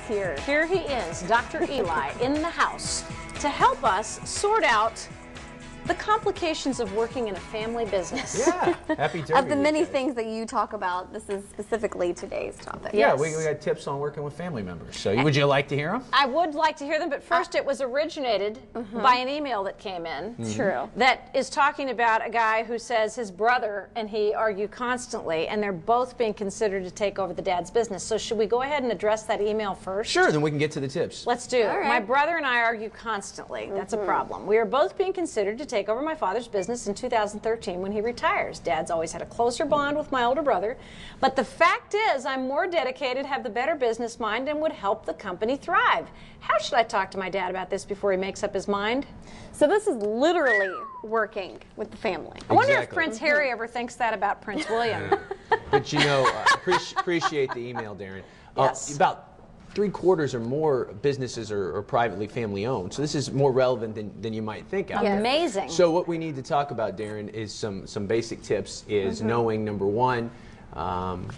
here. Here he is, Dr. Eli, in the house to help us sort out the complications of working in a family business. Yeah, happy Derby Of the many weekend. things that you talk about, this is specifically today's topic. Yeah, Yes. we got tips on working with family members. So would you like to hear them? I would like to hear them, but first it was originated by an email that came in. True. That is talking about a guy who says his brother and he argue constantly, and they're both being considered to take over the dad's business. So should we go ahead and address that email first? Sure, then we can get to the tips. Let's do it. All right. My brother and I argue constantly. That's a problem. We are both being considered to take over my father's business in 2013 when he retires. Dad's always had a closer bond with my older brother, but the fact is I'm more dedicated, have the better business mind, and would help the company thrive. How should I talk to my dad about this before he makes up his mind? So this is literally working with the family. I wonder if Exactly. Prince Harry ever thinks that about Prince William. But you know, appreciate the email, Darren. Yes. About 3/4 or more businesses are privately family owned. So this is more relevant than you might think out there. Amazing. So what we need to talk about, Darren, is some basic tips, is knowing, number one,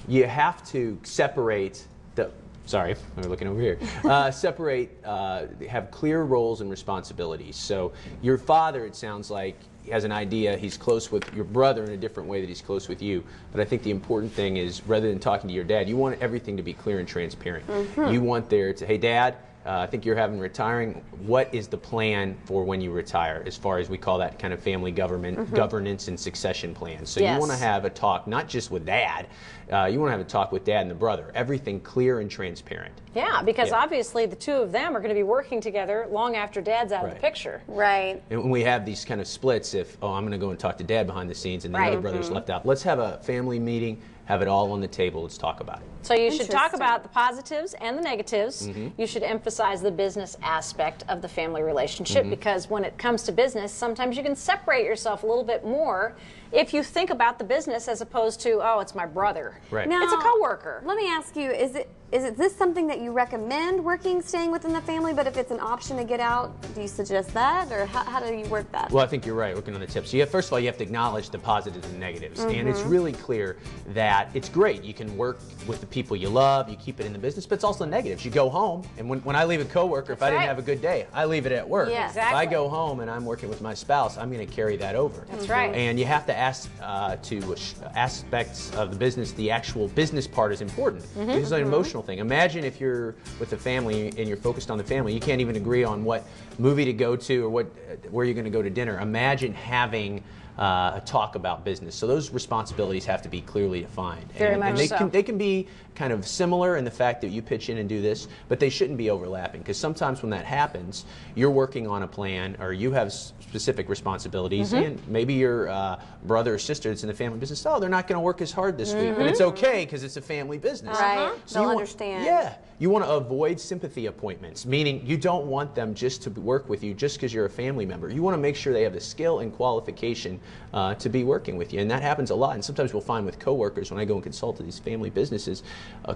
you have to separate the, sorry, we're looking over here, have clear roles and responsibilities. So your father, it sounds like, has an idea, he's close with your brother in a different way that he's close with you. But I think the important thing is, rather than talking to your dad, you want everything to be clear and transparent. You want there to, hey Dad, I think you're having retiring. What is the plan for when you retire, as far as we call that kind of family governance and succession plan? So Yes. you want to have a talk, not just with Dad, you want to have a talk with Dad and the brother. Everything clear and transparent. Yeah, because Yeah. obviously the two of them are going to be working together long after Dad's out of the Right. picture. Right. And when we have these kind of splits, if, oh, I'm going to go and talk to Dad behind the scenes and the Right. other brother's left out, let's have a family meeting, have it all on the table, let's talk about it. So you should talk Interesting. about the positives and the negatives. You should emphasize the business aspect of the family relationship, because when it comes to business, sometimes you can separate yourself a little bit more if you think about the business as opposed to, oh, it's my brother. Right. Now, It's a coworker. Let me ask you, is this something that you recommend staying within the family, but if it's an option to get out, do you suggest that, or how do you work that? Well, I think you're right, working on the tips. So first of all, you have to acknowledge the positives and negatives. And it's really clear that it's great. You can work with the people you love, you keep it in the business, but it's also the negatives. You go home, and when I leave a coworker, if I didn't right. have a good day, I leave it at work. Yeah. If I Exactly. go home and I'm working with my spouse, I'm going to carry that over. That's right. And you have to ask to aspects of the business, the actual business part is important. It's an emotional thing. Imagine if you're with a family and you're focused on the family, you can't even agree on what movie to go to or where you're going to go to dinner. Imagine having a talk about business. So those responsibilities have to be clearly defined. Very and much they so. they can be kind of similar in the fact that you pitch in and do this, but they shouldn't be overlapping, because sometimes when that happens, you're working on a plan or you have specific responsibilities, and maybe your brother or sister that's in the family business, oh, they're not going to work as hard this week. And it's okay, because it's a family business. Right. So They'll you want- understand. Yeah. You want to avoid sympathy appointments, meaning you don't want them just to work with you just because you're a family member. You want to make sure they have the skill and qualification to be working with you. And that happens a lot. And sometimes we'll find with coworkers, when I go and consult to these family businesses,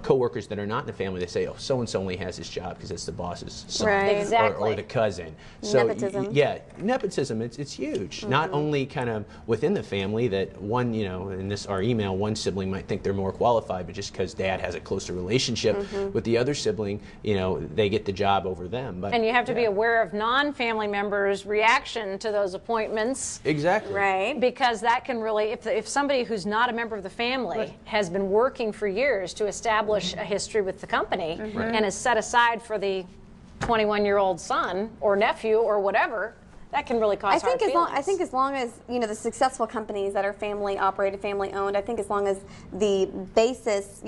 coworkers that are not in the family, they say, oh, so-and-so only has this job because it's the boss's son Right. Exactly. or the cousin. So Nepotism. yeah, nepotism, it's huge. Not only kind of within the family that one, in our email, one sibling might think they're more qualified, but just because Dad has a closer relationship with the other sibling, they get the job over them. But And you have to be aware of non-family members' reaction to those appointments. Exactly. Right. Because that can really, if somebody who's not a member of the family has been working for years to establish a history with the company and is set aside for the 21-year-old son or nephew or whatever, that can really cause hard feelings. I think as long as the successful companies that are family operated, family owned, I think as long as the basis,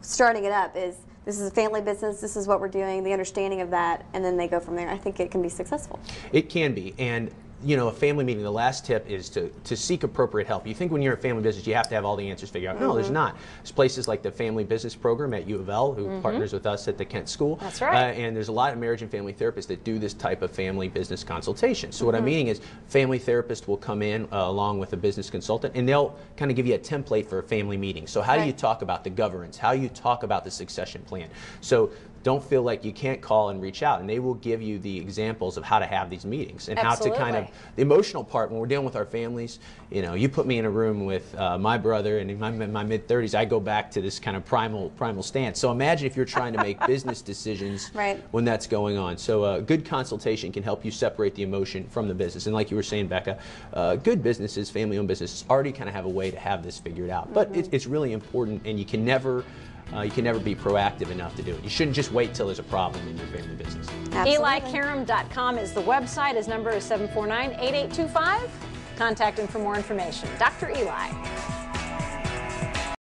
starting it up is, this is a family business, this is what we're doing, the understanding of that, and then they go from there. I think it can be successful. It can be. And a family meeting, the last tip is to seek appropriate help. You think when you're a family business, you have to have all the answers figured out. No, there's not. There's places like the Family Business Program at U of L, who partners with us at the Kent School. That's right. And there's a lot of marriage and family therapists that do this type of family business consultation. So what I'm meaning is, family therapist will come in along with a business consultant, and they'll kind of give you a template for a family meeting. So how do you talk about the governance? How you talk about the succession plan? So don't feel like you can't call and reach out, and they will give you the examples of how to have these meetings and how to kind of, the emotional part when we're dealing with our families. You know, you put me in a room with my brother, and in my mid-30s, I go back to this kind of primal stance. So imagine if you're trying to make business decisions when that's going on. So a good consultation can help you separate the emotion from the business. And like you were saying, Becca, good businesses, family-owned businesses, already kind of have a way to have this figured out. But it's really important, and you can never be proactive enough to do it. You shouldn't just wait till there's a problem in your family business. EliKaram.com is the website. His number is 749-8825. Contact him for more information. Dr. Eli.